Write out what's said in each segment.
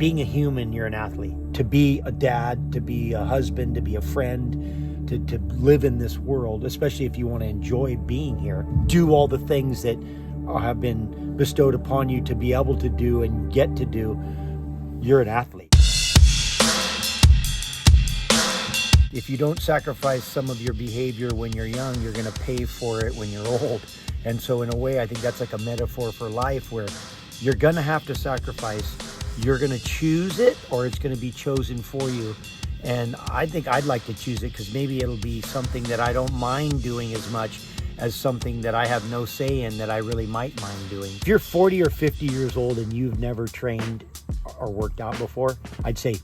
being a human, you're an athlete. To be a dad, to be a husband, to be a friend, to live in this world, especially if you want to enjoy being here, do all the things that have been bestowed upon you to be able to do and get to do, you're an athlete. If you don't sacrifice some of your behavior when you're young, you're going to pay for it when you're old. And so in a way, I think that's like a metaphor for life, where you're going to have to sacrifice. You're going to choose it, or it's going to be chosen for you. And I think I'd like to choose it, because maybe it'll be something that I don't mind doing as much as something that I have no say in that I really might mind doing. If you're 40 or 50 years old and you've never trained or worked out before, I'd say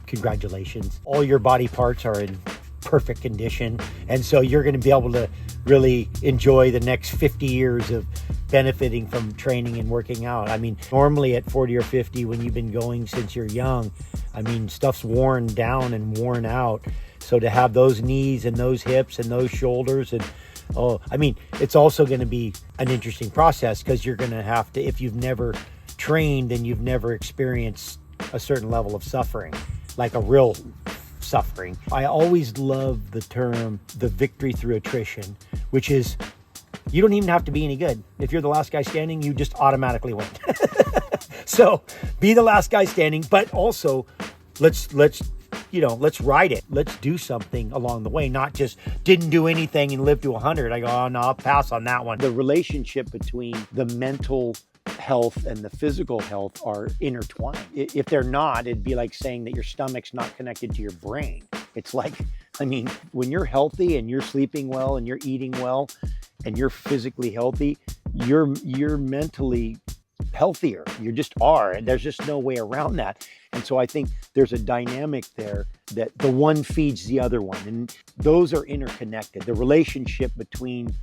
congratulations. All your body parts are in perfect condition. And so you're going to be able to really enjoy the next 50 years of benefiting from training and working out. I mean, normally at 40 or 50, when you've been going since you're young, I mean, stuff's worn down and worn out. So to have those knees and those hips and those shoulders, and it's also going to be an interesting process, because you're going to have to, if you've never trained and you've never experienced a certain level of suffering, like a real suffering. I always love the term, the victory through attrition, which is, you don't even have to be any good. If you're the last guy standing, you just automatically win. So be the last guy standing, but also let's ride it. Let's do something along the way, not just didn't do anything and live to 100. I go, oh no, I'll pass on that one. The relationship between the mental health and the physical health are intertwined. If they're not, it'd be like saying that your stomach's not connected to your brain. It's like, when you're healthy and you're sleeping well and you're eating well and you're physically healthy, you're mentally healthier. You just are, and there's just no way around that. And so I think there's a dynamic there that the one feeds the other one, and those are interconnected. The relationship between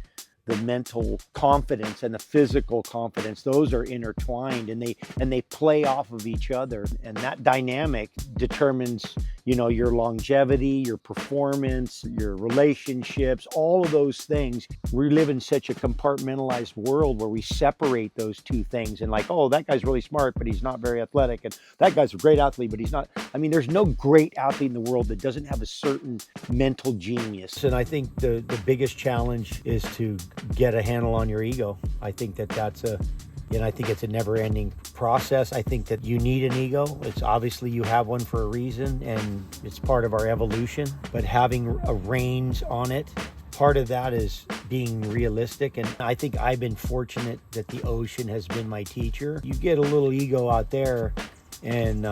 the mental confidence and the physical confidence, those are intertwined, and they play off of each other. And that dynamic determines, your longevity, your performance, your relationships, all of those things. We live in such a compartmentalized world where we separate those two things, and like, oh, that guy's really smart, but he's not very athletic. And that guy's a great athlete, but he's not. There's no great athlete in the world that doesn't have a certain mental genius. And I think the biggest challenge is to get a handle on your ego. I think I think it's a never-ending process. I think that you need an ego. It's obviously you have one for a reason, and it's part of our evolution. But having a reins on it, part of that is being realistic. And I think I've been fortunate that the ocean has been my teacher. You get a little ego out there, and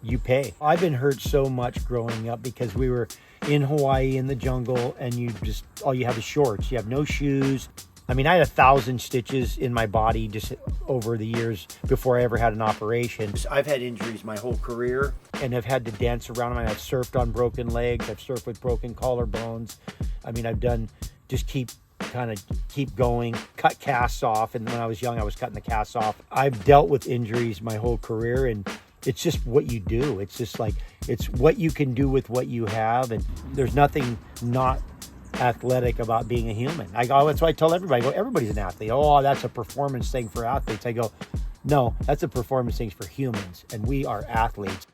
you pay. I've been hurt so much growing up because we were in Hawaii in the jungle, and all you have is shorts. You have no shoes. I had 1,000 stitches in my body just over the years before I ever had an operation. I've had injuries my whole career, and I've had to dance around them. I've surfed on broken legs. I've surfed with broken collarbones. I've done, just keep going, cut casts off. And when I was young, I was cutting the casts off. I've dealt with injuries my whole career, and it's just what you do. It's just like, it's what you can do with what you have. And there's nothing not athletic about being a human. That's why I tell everybody, everybody's an athlete. Oh, that's a performance thing for athletes. I go, no, that's a performance thing for humans. And we are athletes.